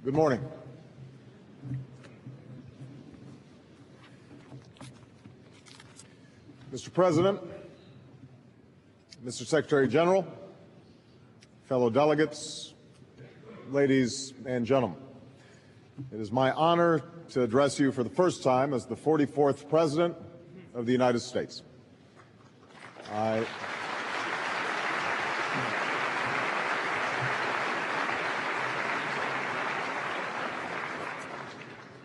Good morning. Mr. President, Mr. Secretary General, fellow delegates, ladies and gentlemen, it is my honor to address you for the first time as the 44th President of the United States.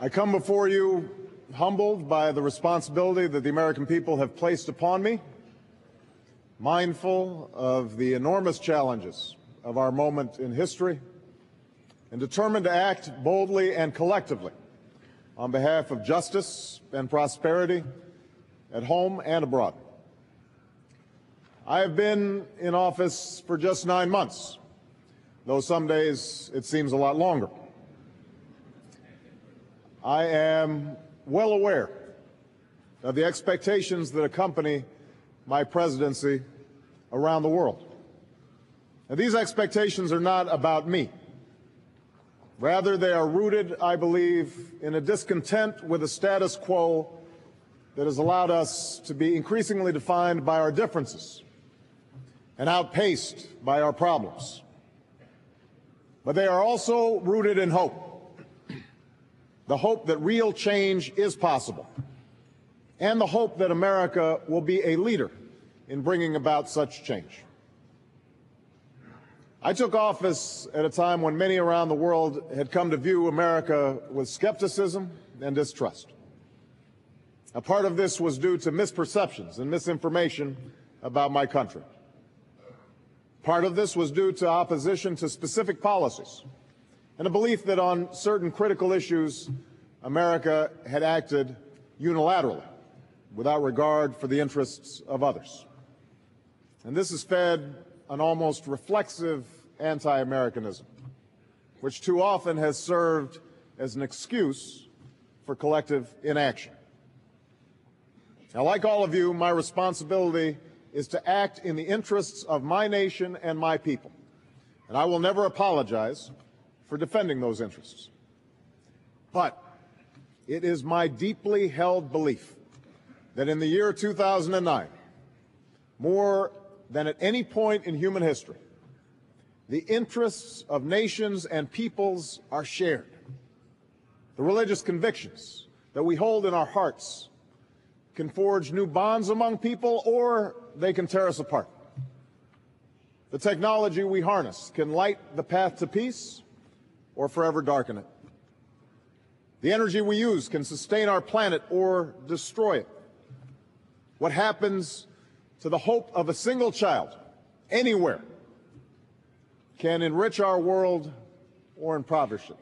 I come before you humbled by the responsibility that the American people have placed upon me, mindful of the enormous challenges of our moment in history, and determined to act boldly and collectively on behalf of justice and prosperity at home and abroad. I have been in office for just 9 months, though some days it seems a lot longer. I am well aware of the expectations that accompany my presidency around the world. And these expectations are not about me. Rather, they are rooted, I believe, in a discontent with the status quo that has allowed us to be increasingly defined by our differences and outpaced by our problems. But they are also rooted in hope. The hope that real change is possible, and the hope that America will be a leader in bringing about such change. I took office at a time when many around the world had come to view America with skepticism and distrust. A part of this was due to misperceptions and misinformation about my country. Part of this was due to opposition to specific policies and a belief that on certain critical issues, America had acted unilaterally, without regard for the interests of others. And this has fed an almost reflexive anti-Americanism, which too often has served as an excuse for collective inaction. Now, like all of you, my responsibility is to act in the interests of my nation and my people, and I will never apologize for defending those interests. But it is my deeply held belief that in the year 2009, more than at any point in human history, the interests of nations and peoples are shared. The religious convictions that we hold in our hearts can forge new bonds among people, or they can tear us apart. The technology we harness can light the path to peace or forever darken it. The energy we use can sustain our planet or destroy it. What happens to the hope of a single child anywhere can enrich our world or impoverish it.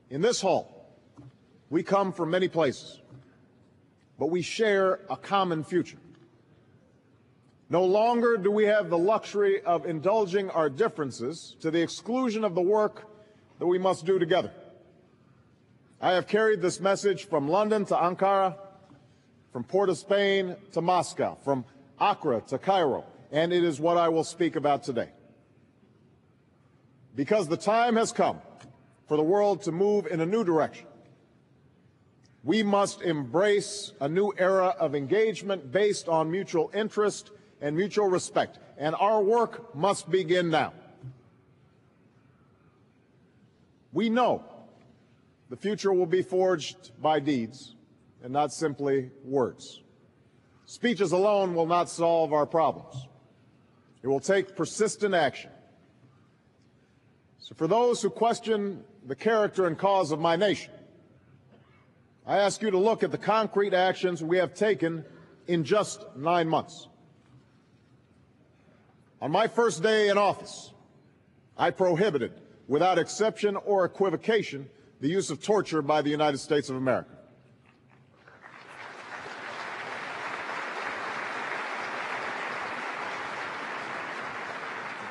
In this hall, we come from many places, but we share a common future. No longer do we have the luxury of indulging our differences to the exclusion of the work that we must do together. I have carried this message from London to Ankara, from Port of Spain to Moscow, from Accra to Cairo, and it is what I will speak about today. Because the time has come for the world to move in a new direction. We must embrace a new era of engagement based on mutual interest and mutual respect, and our work must begin now. We know the future will be forged by deeds and not simply words. Speeches alone will not solve our problems. It will take persistent action. So for those who question the character and cause of my nation, I ask you to look at the concrete actions we have taken in just 9 months. On my first day in office, I prohibited, without exception or equivocation, the use of torture by the United States of America.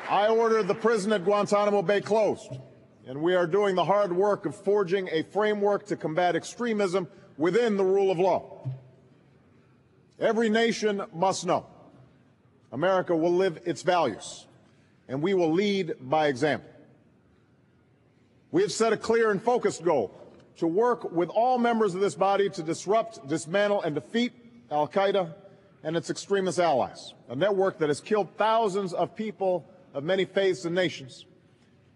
I ordered the prison at Guantanamo Bay closed, and we are doing the hard work of forging a framework to combat extremism within the rule of law. Every nation must know America will live its values, and we will lead by example. We have set a clear and focused goal to work with all members of this body to disrupt, dismantle, and defeat al-Qaeda and its extremist allies, a network that has killed thousands of people of many faiths and nations,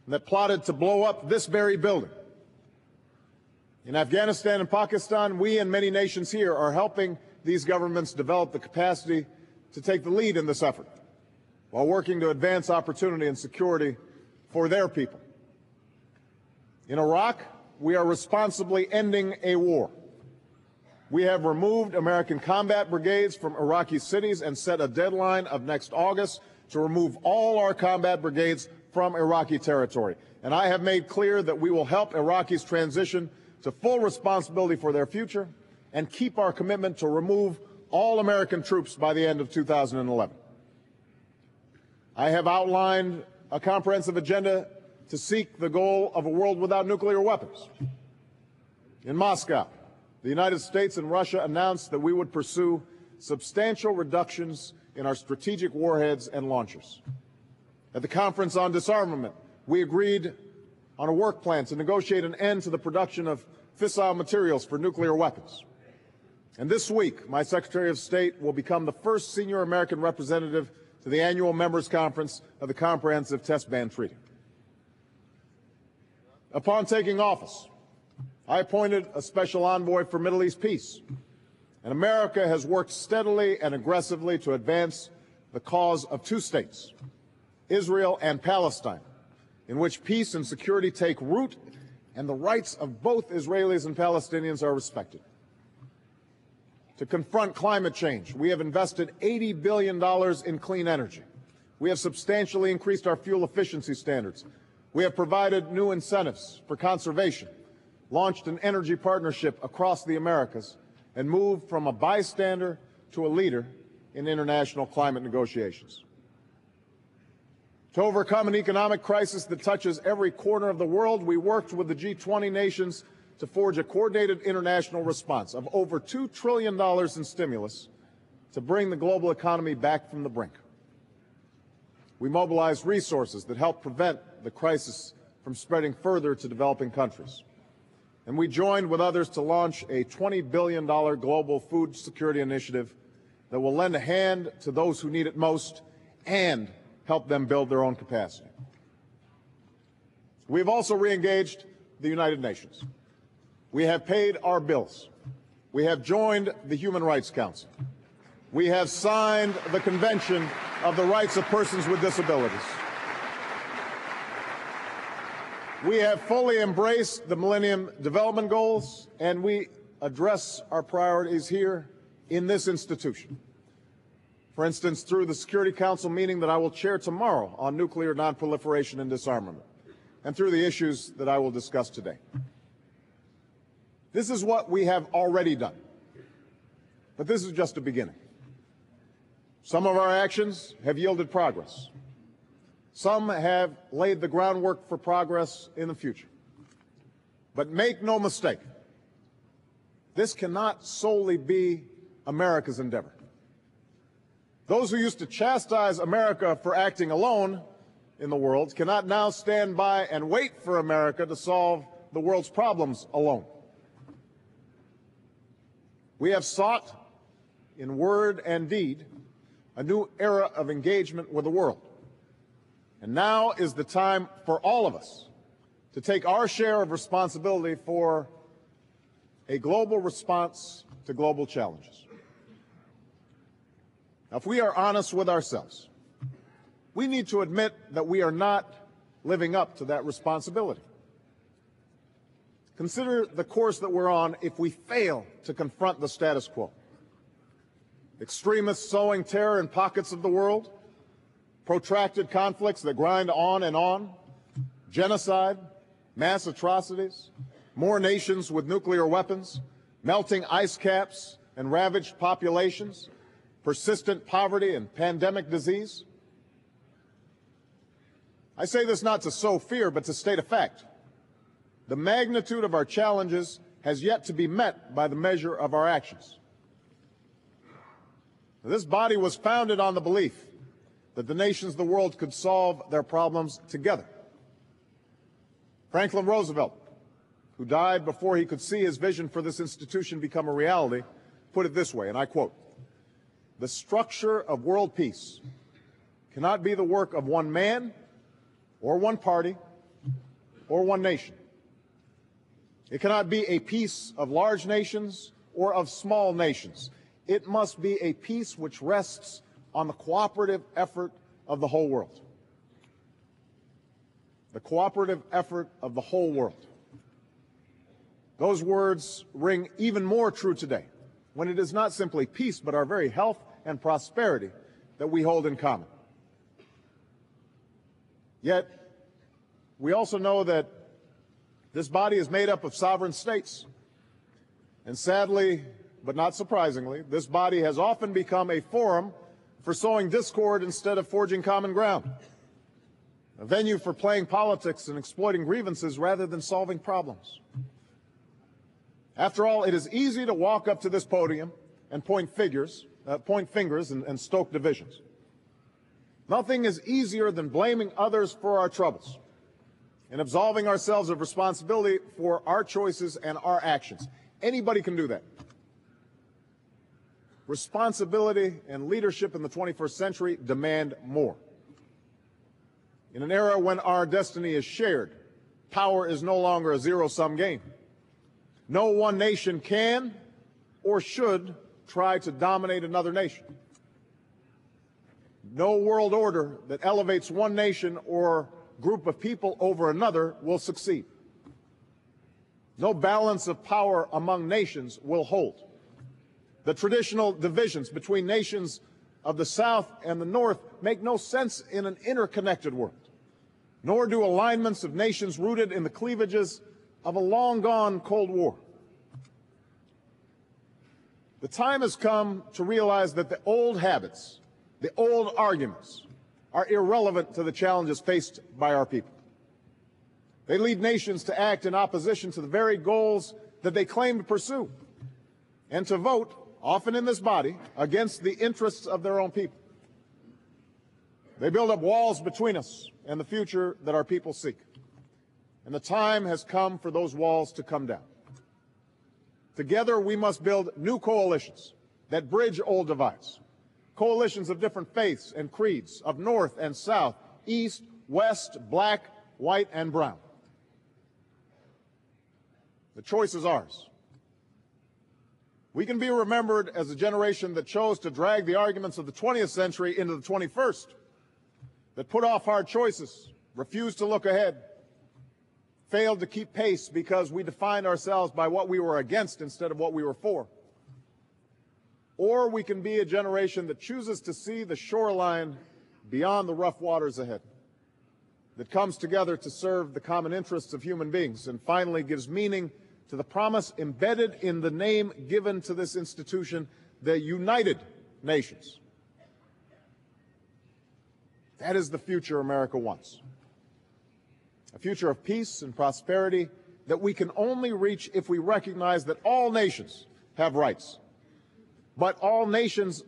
and that plotted to blow up this very building. In Afghanistan and Pakistan, we and many nations here are helping these governments develop the capacity to take the lead in this effort, while working to advance opportunity and security for their people. In Iraq, we are responsibly ending a war. We have removed American combat brigades from Iraqi cities and set a deadline of next August to remove all our combat brigades from Iraqi territory. And I have made clear that we will help Iraqis transition to full responsibility for their future and keep our commitment to remove all American troops by the end of 2011. I have outlined a comprehensive agenda to seek the goal of a world without nuclear weapons. In Moscow, the United States and Russia announced that we would pursue substantial reductions in our strategic warheads and launchers. At the Conference on Disarmament, we agreed on a work plan to negotiate an end to the production of fissile materials for nuclear weapons. And this week, my Secretary of State will become the first senior American representative to the annual members' conference of the Comprehensive Test Ban Treaty. Upon taking office, I appointed a special envoy for Middle East peace, and America has worked steadily and aggressively to advance the cause of two states, Israel and Palestine, in which peace and security take root and the rights of both Israelis and Palestinians are respected. To confront climate change, we have invested $80 billion in clean energy. We have substantially increased our fuel efficiency standards. We have provided new incentives for conservation, launched an energy partnership across the Americas, and moved from a bystander to a leader in international climate negotiations. To overcome an economic crisis that touches every corner of the world, we worked with the G20 nations to forge a coordinated international response of over $2 trillion in stimulus to bring the global economy back from the brink. We mobilized resources that help prevent the crisis from spreading further to developing countries. And we joined with others to launch a $20 billion global food security initiative that will lend a hand to those who need it most and help them build their own capacity. We have also re-engaged the United Nations. We have paid our bills. We have joined the Human Rights Council. We have signed the Convention of the Rights of Persons with Disabilities. We have fully embraced the Millennium Development Goals, and we address our priorities here in this institution. For instance, through the Security Council meeting that I will chair tomorrow on nuclear nonproliferation and disarmament, and through the issues that I will discuss today. This is what we have already done, but this is just a beginning. Some of our actions have yielded progress. Some have laid the groundwork for progress in the future. But make no mistake, this cannot solely be America's endeavor. Those who used to chastise America for acting alone in the world cannot now stand by and wait for America to solve the world's problems alone. We have sought, in word and deed, a new era of engagement with the world. And now is the time for all of us to take our share of responsibility for a global response to global challenges. Now, if we are honest with ourselves, we need to admit that we are not living up to that responsibility. Consider the course that we're on if we fail to confront the status quo. Extremists sowing terror in pockets of the world, protracted conflicts that grind on, genocide, mass atrocities, more nations with nuclear weapons, melting ice caps and ravaged populations, persistent poverty and pandemic disease. I say this not to sow fear, but to state a fact. The magnitude of our challenges has yet to be met by the measure of our actions. This body was founded on the belief that the nations of the world could solve their problems together. Franklin Roosevelt, who died before he could see his vision for this institution become a reality, put it this way, and I quote, "The structure of world peace cannot be the work of one man or one party or one nation. It cannot be a peace of large nations or of small nations. It must be a peace which rests on the cooperative effort of the whole world." The cooperative effort of the whole world. Those words ring even more true today, when it is not simply peace, but our very health and prosperity that we hold in common. Yet, we also know that this body is made up of sovereign states. And sadly, but not surprisingly, this body has often become a forum for sowing discord instead of forging common ground, a venue for playing politics and exploiting grievances rather than solving problems. After all, it is easy to walk up to this podium and point fingers and stoke divisions. Nothing is easier than blaming others for our troubles and absolving ourselves of responsibility for our choices and our actions. Anybody can do that. Responsibility and leadership in the 21st century demand more. In an era when our destiny is shared, power is no longer a zero-sum game. No one nation can or should try to dominate another nation. No world order that elevates one nation or group of people over another will succeed. No balance of power among nations will hold. The traditional divisions between nations of the South and the North make no sense in an interconnected world, nor do alignments of nations rooted in the cleavages of a long-gone Cold War. The time has come to realize that the old habits, the old arguments, are irrelevant to the challenges faced by our people. They lead nations to act in opposition to the very goals that they claim to pursue, and to vote, often in this body, against the interests of their own people. They build up walls between us and the future that our people seek. And the time has come for those walls to come down. Together, we must build new coalitions that bridge old divides. Coalitions of different faiths and creeds, of North and South, East, West, black, white, and brown. The choice is ours. We can be remembered as a generation that chose to drag the arguments of the 20th century into the 21st, that put off hard choices, refused to look ahead, failed to keep pace because we defined ourselves by what we were against instead of what we were for. Or we can be a generation that chooses to see the shoreline beyond the rough waters ahead, that comes together to serve the common interests of human beings, and finally gives meaning to the promise embedded in the name given to this institution, the United Nations. That is the future America wants. A future of peace and prosperity that we can only reach if we recognize that all nations have rights, but all nations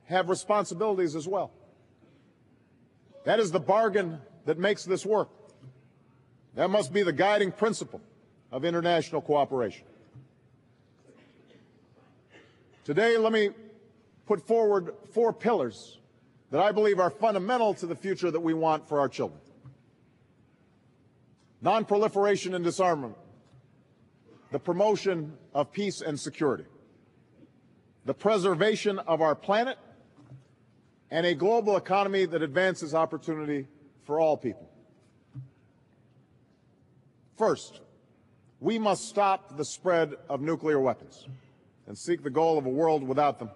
have responsibilities as well. That is the bargain that makes this work. That must be the guiding principle of international cooperation. Today, let me put forward 4 pillars that I believe are fundamental to the future that we want for our children. Non-proliferation and disarmament, the promotion of peace and security, the preservation of our planet, and a global economy that advances opportunity for all people. First, we must stop the spread of nuclear weapons and seek the goal of a world without them.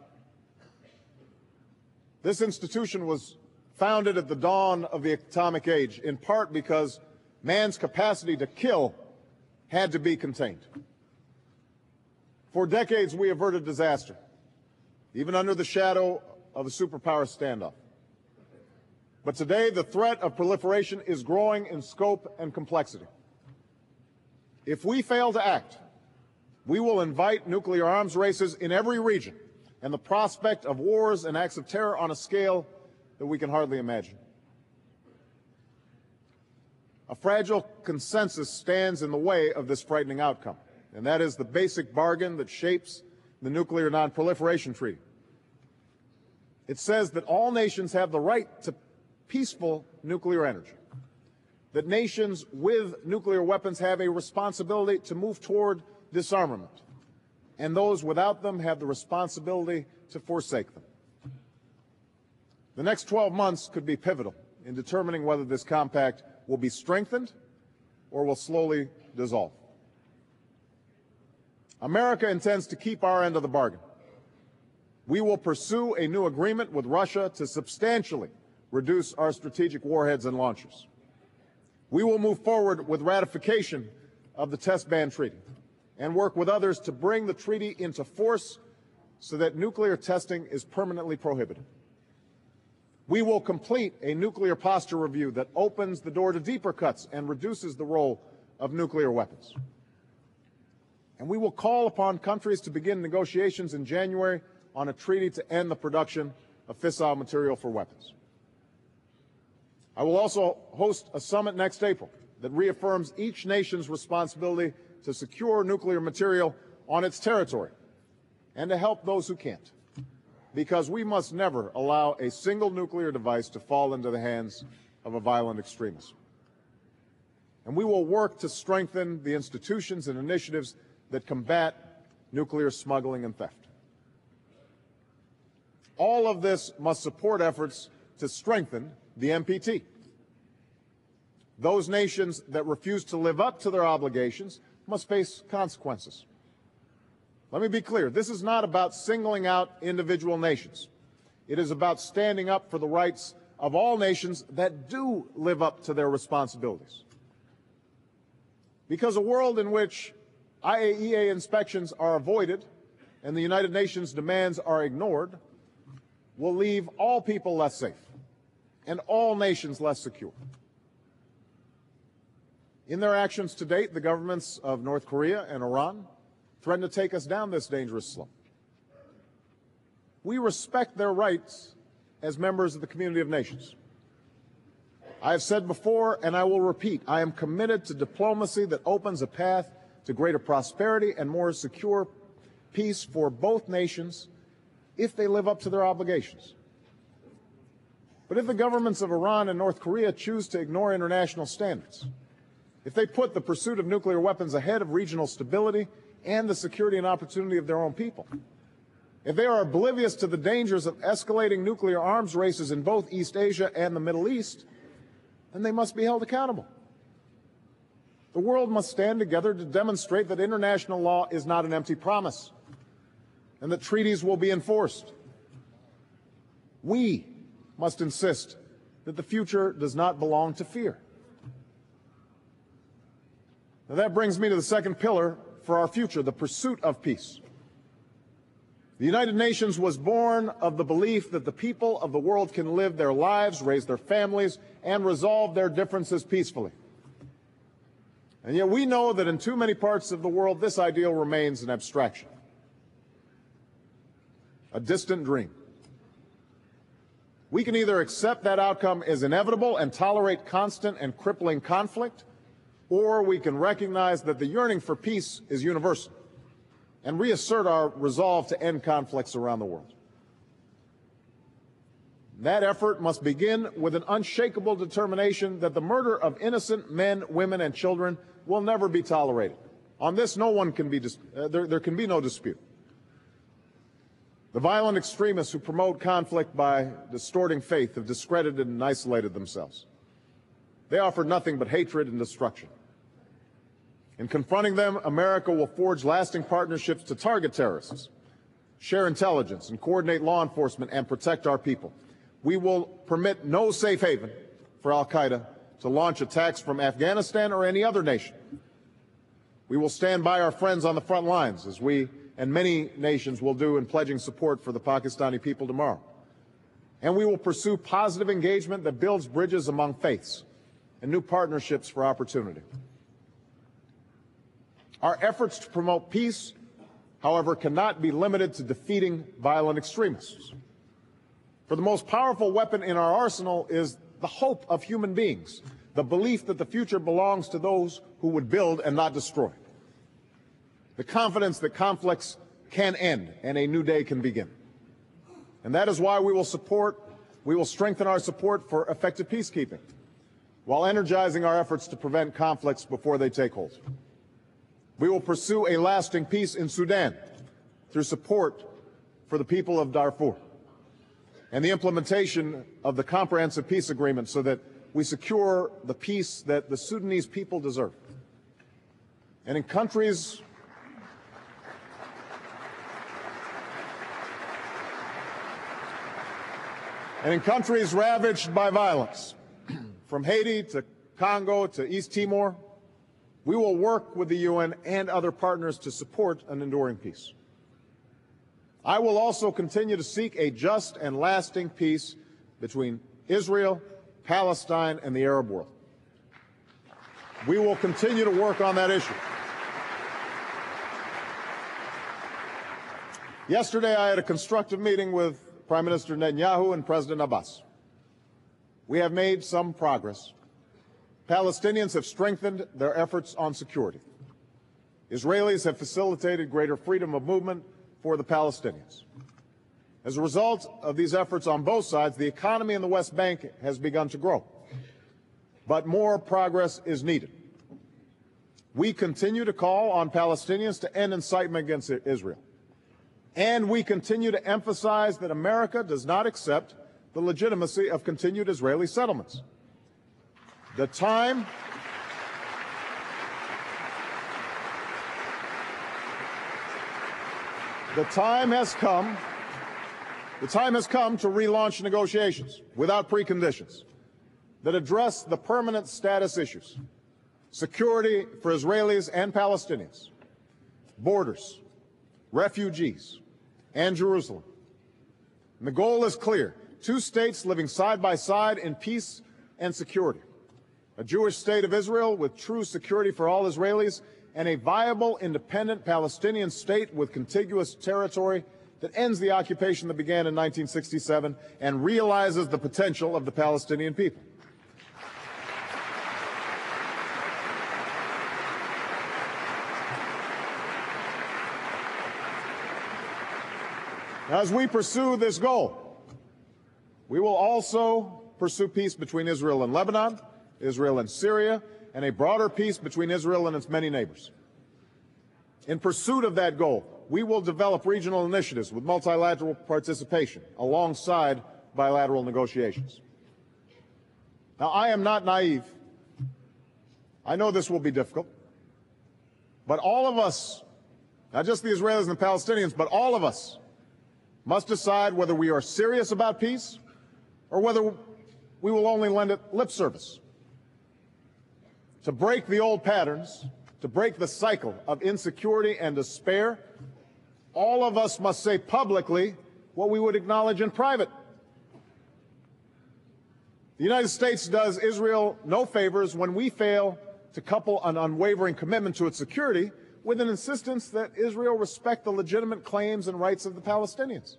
This institution was founded at the dawn of the atomic age, in part because man's capacity to kill had to be contained. For decades, we averted disaster, even under the shadow of a superpower standoff. But today, the threat of proliferation is growing in scope and complexity. If we fail to act, we will invite nuclear arms races in every region and the prospect of wars and acts of terror on a scale that we can hardly imagine. A fragile consensus stands in the way of this frightening outcome, and that is the basic bargain that shapes the Nuclear Non-Proliferation Treaty. It says that all nations have the right to peaceful nuclear energy, that nations with nuclear weapons have a responsibility to move toward disarmament, and those without them have the responsibility to forsake them. The next 12 months could be pivotal in determining whether this compact will be strengthened or will slowly dissolve. America intends to keep our end of the bargain. We will pursue a new agreement with Russia to substantially reduce our strategic warheads and launchers. We will move forward with ratification of the Test Ban Treaty and work with others to bring the treaty into force so that nuclear testing is permanently prohibited. We will complete a nuclear posture review that opens the door to deeper cuts and reduces the role of nuclear weapons. And we will call upon countries to begin negotiations in January on a treaty to end the production of fissile material for weapons. I will also host a summit next April that reaffirms each nation's responsibility to secure nuclear material on its territory and to help those who can't, because we must never allow a single nuclear device to fall into the hands of a violent extremist. And we will work to strengthen the institutions and initiatives that combat nuclear smuggling and theft. All of this must support efforts to strengthen the NPT. Those nations that refuse to live up to their obligations must face consequences. Let me be clear, this is not about singling out individual nations. It is about standing up for the rights of all nations that do live up to their responsibilities. Because a world in which IAEA inspections are avoided and the United Nations demands are ignored will leave all people less safe and all nations less secure. In their actions to date, the governments of North Korea and Iran threaten to take us down this dangerous slope. We respect their rights as members of the community of nations. I have said before, and I will repeat, I am committed to diplomacy that opens a path to greater prosperity and more secure peace for both nations if they live up to their obligations. But if the governments of Iran and North Korea choose to ignore international standards, if they put the pursuit of nuclear weapons ahead of regional stability and the security and opportunity of their own people, if they are oblivious to the dangers of escalating nuclear arms races in both East Asia and the Middle East, then they must be held accountable. The world must stand together to demonstrate that international law is not an empty promise and that treaties will be enforced. We must insist that the future does not belong to fear. Now that brings me to the second pillar for our future, the pursuit of peace. The United Nations was born of the belief that the people of the world can live their lives, raise their families, and resolve their differences peacefully. And yet we know that in too many parts of the world, this ideal remains an abstraction, a distant dream. We can either accept that outcome as inevitable and tolerate constant and crippling conflict, or we can recognize that the yearning for peace is universal and reassert our resolve to end conflicts around the world. That effort must begin with an unshakable determination that the murder of innocent men, women, and children will never be tolerated. On this, there can be no dispute. The violent extremists who promote conflict by distorting faith have discredited and isolated themselves. They offer nothing but hatred and destruction. In confronting them, America will forge lasting partnerships to target terrorists, share intelligence, and coordinate law enforcement and protect our people. We will permit no safe haven for al-Qaeda to launch attacks from Afghanistan or any other nation. We will stand by our friends on the front lines, as we and many nations will do in pledging support for the Pakistani people tomorrow. And we will pursue positive engagement that builds bridges among faiths and new partnerships for opportunity. Our efforts to promote peace, however, cannot be limited to defeating violent extremists. For the most powerful weapon in our arsenal is the hope of human beings the belief that the future belongs to those who would build and not destroy, the confidence that conflicts can end and a new day can begin. And that is why we will strengthen our support for effective peacekeeping, while energizing our efforts to prevent conflicts before they take hold. We will pursue a lasting peace in Sudan through support for the people of Darfur and the implementation of the comprehensive peace agreement so that we secure the peace that the Sudanese people deserve. And in countries ravaged by violence, from Haiti to Congo to East Timor, we will work with the UN and other partners to support an enduring peace. I will also continue to seek a just and lasting peace between Israel, Palestine, and the Arab world. We will continue to work on that issue. Yesterday, I had a constructive meeting with Prime Minister Netanyahu and President Abbas. We have made some progress. Palestinians have strengthened their efforts on security. Israelis have facilitated greater freedom of movement for the Palestinians. As a result of these efforts on both sides, the economy in the West Bank has begun to grow. But more progress is needed. We continue to call on Palestinians to end incitement against Israel. And we continue to emphasize that America does not accept the legitimacy of continued Israeli settlements. The time has come to relaunch negotiations without preconditions that address the permanent status issues: security for Israelis and Palestinians, borders, refugees, and Jerusalem. And the goal is clear: two states living side by side in peace and security. A Jewish state of Israel with true security for all Israelis, and a viable, independent Palestinian state with contiguous territory that ends the occupation that began in 1967 and realizes the potential of the Palestinian people. As we pursue this goal, we will also pursue peace between Israel and Lebanon, Israel and Syria, and a broader peace between Israel and its many neighbors. In pursuit of that goal, we will develop regional initiatives with multilateral participation alongside bilateral negotiations. Now, I am not naive. I know this will be difficult. But all of us, not just the Israelis and the Palestinians, but all of us, must decide whether we are serious about peace or whether we will only lend it lip service. To break the old patterns, to break the cycle of insecurity and despair, all of us must say publicly what we would acknowledge in private. The United States does Israel no favors when we fail to couple an unwavering commitment to its security with an insistence that Israel respect the legitimate claims and rights of the Palestinians.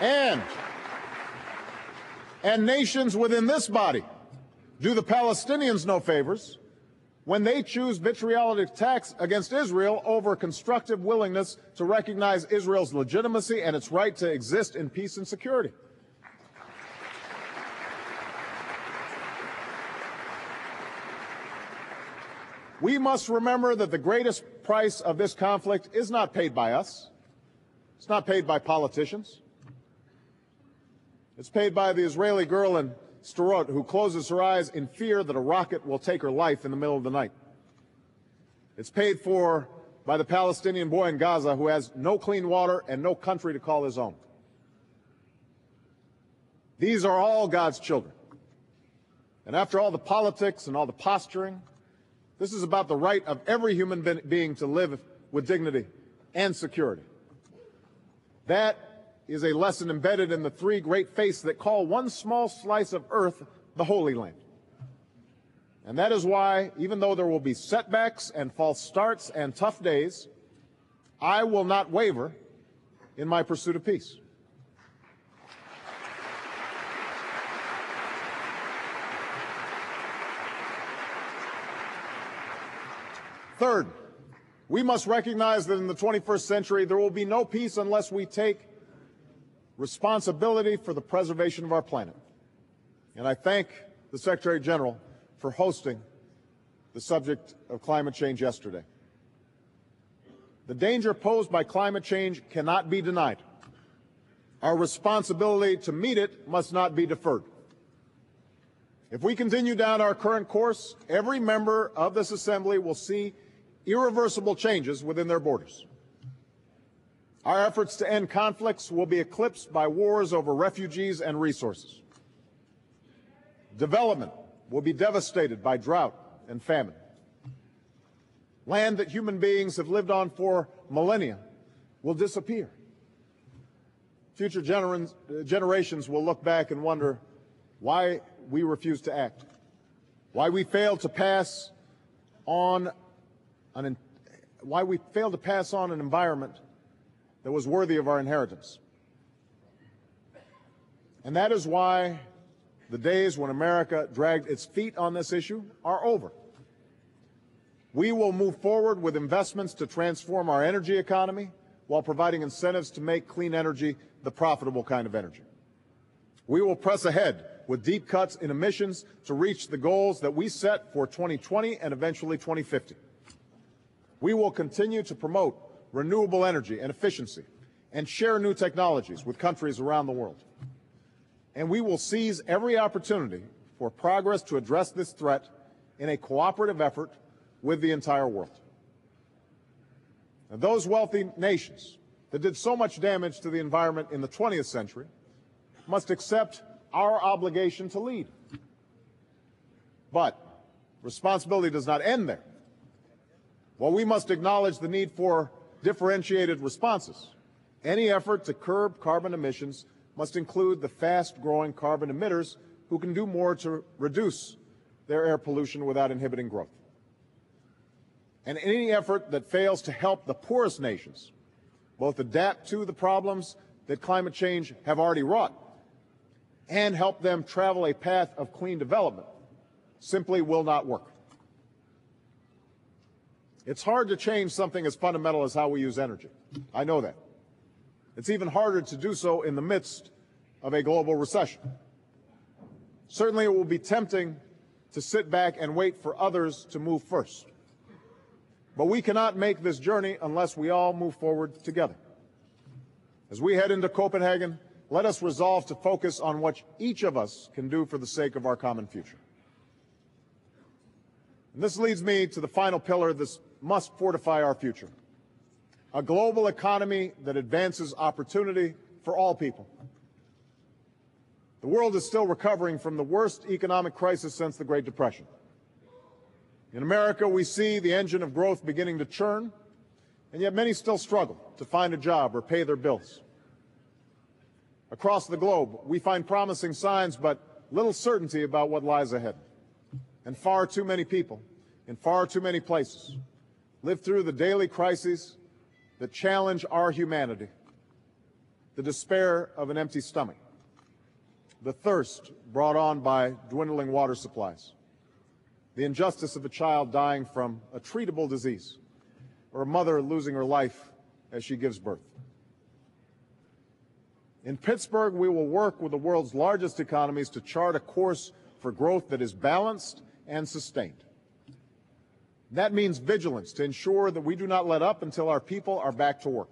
And nations within this body do the Palestinians no favors when they choose vitriolic attacks against Israel over constructive willingness to recognize Israel's legitimacy and its right to exist in peace and security. We must remember that the greatest price of this conflict is not paid by us. It's not paid by politicians. It's paid by the Israeli girl in Sderot who closes her eyes in fear that a rocket will take her life in the middle of the night. It's paid for by the Palestinian boy in Gaza who has no clean water and no country to call his own. These are all God's children. And after all the politics and all the posturing, this is about the right of every human being to live with dignity and security. That is a lesson embedded in the three great faiths that call one small slice of earth the Holy Land. And that is why, even though there will be setbacks and false starts and tough days, I will not waver in my pursuit of peace. Third, we must recognize that in the 21st century there will be no peace unless we take responsibility for the preservation of our planet. And I thank the Secretary General for hosting the subject of climate change yesterday. The danger posed by climate change cannot be denied. Our responsibility to meet it must not be deferred. If we continue down our current course, every member of this Assembly will see irreversible changes within their borders. Our efforts to end conflicts will be eclipsed by wars over refugees and resources. Development will be devastated by drought and famine. Land that human beings have lived on for millennia will disappear. Future generations will look back and wonder why we refused to act, why we failed to pass on an environment that was worthy of our inheritance. And that is why the days when America dragged its feet on this issue are over. We will move forward with investments to transform our energy economy while providing incentives to make clean energy the profitable kind of energy. We will press ahead with deep cuts in emissions to reach the goals that we set for 2020 and eventually 2050. We will continue to promote renewable energy and efficiency and share new technologies with countries around the world. And we will seize every opportunity for progress to address this threat in a cooperative effort with the entire world. And those wealthy nations that did so much damage to the environment in the 20th century must accept our obligation to lead. But responsibility does not end there. While we must acknowledge the need for differentiated responses, any effort to curb carbon emissions must include the fast-growing carbon emitters who can do more to reduce their air pollution without inhibiting growth. And any effort that fails to help the poorest nations both adapt to the problems that climate change have already wrought and help them travel a path of clean development simply will not work. It's hard to change something as fundamental as how we use energy. I know that. It's even harder to do so in the midst of a global recession. Certainly it will be tempting to sit back and wait for others to move first. But we cannot make this journey unless we all move forward together. As we head into Copenhagen, let us resolve to focus on what each of us can do for the sake of our common future. And this leads me to the final pillar that must fortify our future: a global economy that advances opportunity for all people. The world is still recovering from the worst economic crisis since the Great Depression. In America, we see the engine of growth beginning to churn, and yet many still struggle to find a job or pay their bills. Across the globe, we find promising signs but little certainty about what lies ahead. And far too many people, in far too many places, live through the daily crises that challenge our humanity: the despair of an empty stomach, the thirst brought on by dwindling water supplies, the injustice of a child dying from a treatable disease, or a mother losing her life as she gives birth. In Pittsburgh, we will work with the world's largest economies to chart a course for growth that is balanced and sustained. That means vigilance to ensure that we do not let up until our people are back to work.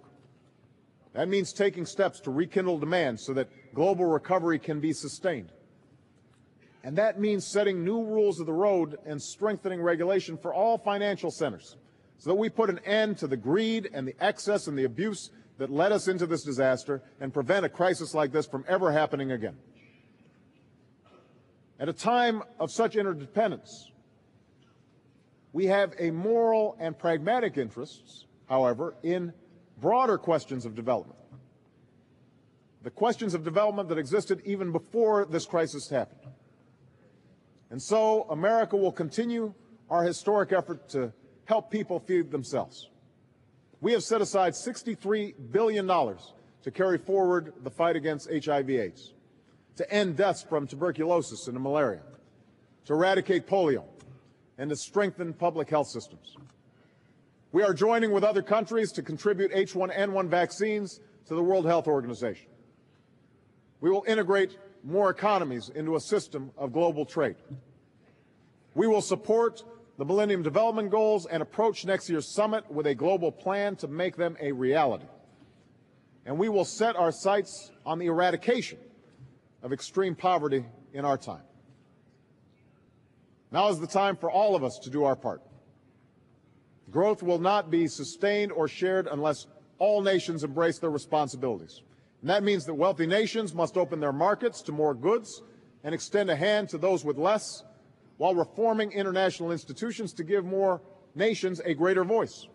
That means taking steps to rekindle demand so that global recovery can be sustained. And that means setting new rules of the road and strengthening regulation for all financial centers so that we put an end to the greed and the excess and the abuse that led us into this disaster and prevent a crisis like this from ever happening again. At a time of such interdependence, we have a moral and pragmatic interests, however, in broader questions of development. The questions of development that existed even before this crisis happened. And so America will continue our historic effort to help people feed themselves. We have set aside $63 billion to carry forward the fight against HIV/AIDS, to end deaths from tuberculosis and malaria, to eradicate polio, and to strengthen public health systems. We are joining with other countries to contribute H1N1 vaccines to the World Health Organization. We will integrate more economies into a system of global trade. We will support the Millennium Development Goals and approach next year's summit with a global plan to make them a reality. And we will set our sights on the eradication of extreme poverty in our time. Now is the time for all of us to do our part. Growth will not be sustained or shared unless all nations embrace their responsibilities. And that means that wealthy nations must open their markets to more goods and extend a hand to those with less, while reforming international institutions to give more nations a greater voice.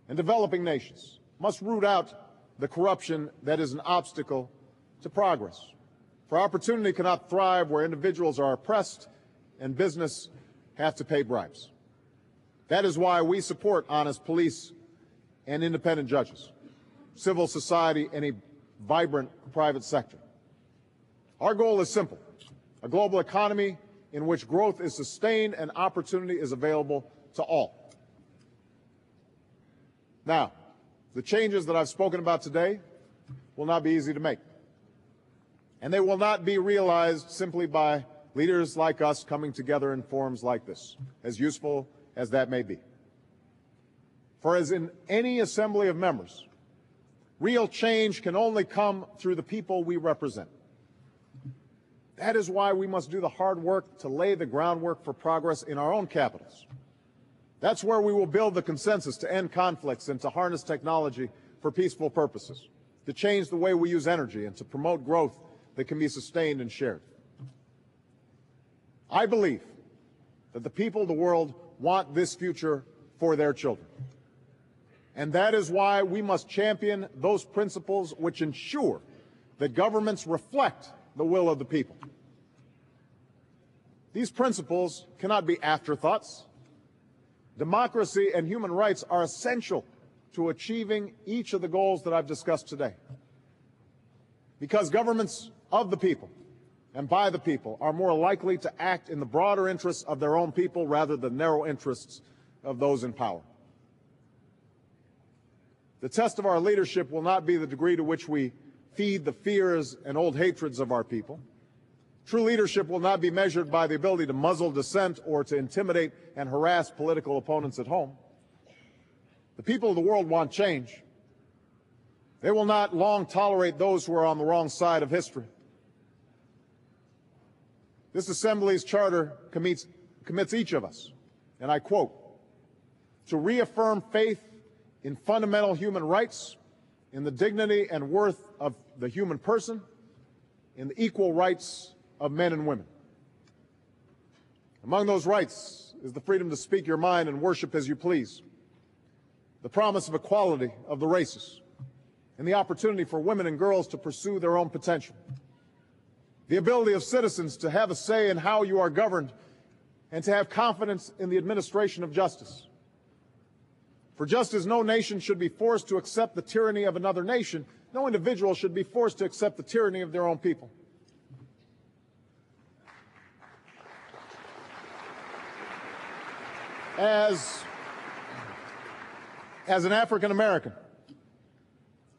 And developing nations must root out the corruption that is an obstacle to progress. For opportunity cannot thrive where individuals are oppressed and business have to pay bribes. That is why we support honest police and independent judges, civil society, and a vibrant private sector. Our goal is simple: a global economy in which growth is sustained and opportunity is available to all. Now, the changes that I've spoken about today will not be easy to make, and they will not be realized simply by leaders like us coming together in forums like this, as useful as that may be. For as in any assembly of members, real change can only come through the people we represent. That is why we must do the hard work to lay the groundwork for progress in our own capitals. That's where we will build the consensus to end conflicts and to harness technology for peaceful purposes, to change the way we use energy and to promote growth that can be sustained and shared. I believe that the people of the world want this future for their children. And that is why we must champion those principles which ensure that governments reflect the will of the people. These principles cannot be afterthoughts. Democracy and human rights are essential to achieving each of the goals that I've discussed today. Because governments of the people and by the people are more likely to act in the broader interests of their own people rather than narrow interests of those in power. The test of our leadership will not be the degree to which we feed the fears and old hatreds of our people. True leadership will not be measured by the ability to muzzle dissent or to intimidate and harass political opponents at home. The people of the world want change. They will not long tolerate those who are on the wrong side of history. This Assembly's charter commits each of us, and I quote, to reaffirm faith in fundamental human rights, in the dignity and worth of the human person, in the equal rights of men and women. Among those rights is the freedom to speak your mind and worship as you please, the promise of equality of the races, and the opportunity for women and girls to pursue their own potential, the ability of citizens to have a say in how you are governed and to have confidence in the administration of justice. For just as no nation should be forced to accept the tyranny of another nation, no individual should be forced to accept the tyranny of their own people. As an African American,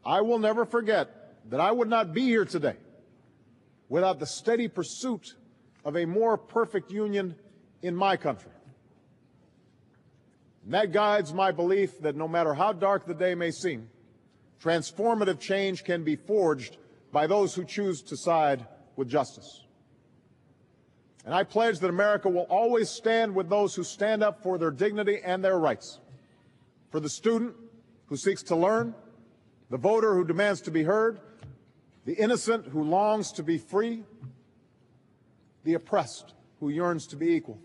I will never forget that I would not be here today without the steady pursuit of a more perfect union in my country. And that guides my belief that no matter how dark the day may seem, transformative change can be forged by those who choose to side with justice. And I pledge that America will always stand with those who stand up for their dignity and their rights, for the student who seeks to learn, the voter who demands to be heard, the innocent who longs to be free, the oppressed who yearns to be equal.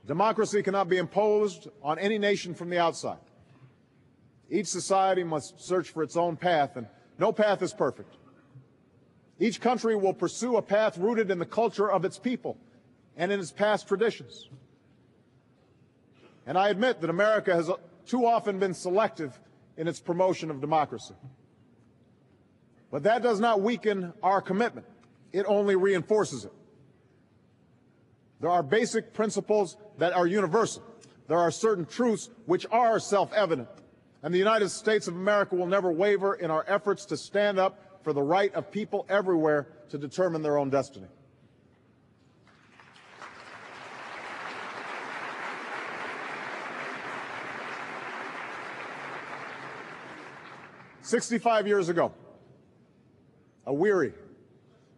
Democracy cannot be imposed on any nation from the outside. Each society must search for its own path, and no path is perfect. Each country will pursue a path rooted in the culture of its people and in its past traditions. And I admit that America has too often been selective in its promotion of democracy. But that does not weaken our commitment. It only reinforces it. There are basic principles that are universal, there are certain truths which are self-evident, and the United States of America will never waver in our efforts to stand up for the right of people everywhere to determine their own destiny. "65 years ago, a weary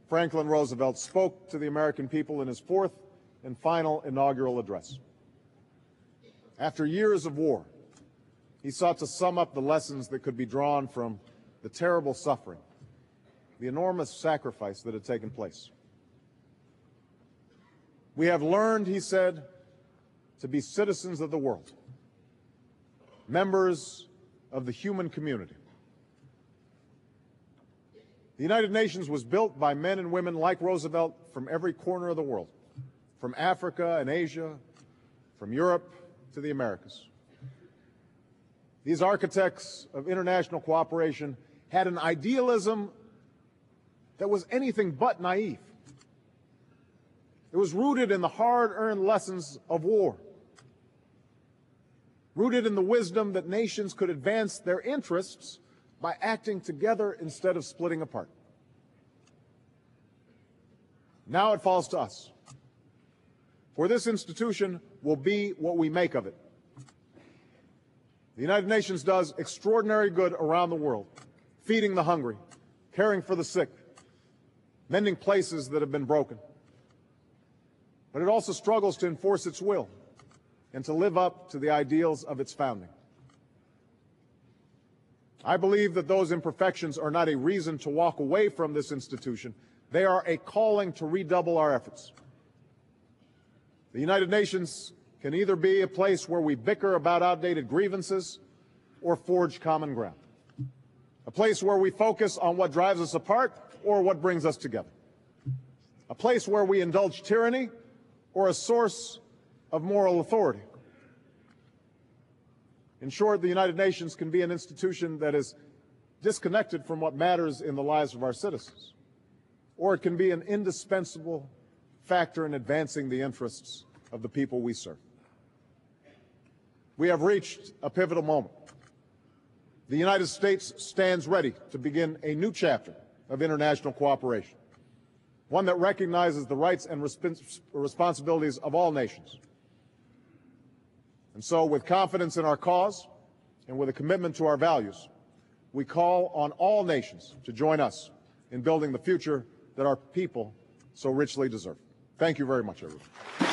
Franklin Roosevelt spoke to the American people in his fourth and final inaugural address. After years of war, he sought to sum up the lessons that could be drawn from the terrible suffering, the enormous sacrifice that had taken place. We have learned, he said, to be citizens of the world, members of the human community. The United Nations was built by men and women like Roosevelt from every corner of the world, from Africa and Asia, from Europe to the Americas. These architects of international cooperation had an idealism that was anything but naive. It was rooted in the hard-earned lessons of war, rooted in the wisdom that nations could advance their interests by acting together instead of splitting apart. Now it falls to us, for this institution will be what we make of it. The United Nations does extraordinary good around the world, feeding the hungry, caring for the sick, mending places that have been broken. But it also struggles to enforce its will and to live up to the ideals of its founding. I believe that those imperfections are not a reason to walk away from this institution. They are a calling to redouble our efforts. The United Nations can either be a place where we bicker about outdated grievances or forge common ground, a place where we focus on what drives us apart or what brings us together, a place where we indulge tyranny or a source of moral authority. In short, the United Nations can be an institution that is disconnected from what matters in the lives of our citizens, or it can be an indispensable factor in advancing the interests of the people we serve. We have reached a pivotal moment. The United States stands ready to begin a new chapter of international cooperation, one that recognizes the rights and responsibilities of all nations. And so, with confidence in our cause and with a commitment to our values, we call on all nations to join us in building the future that our people so richly deserve. Thank you very much, everyone.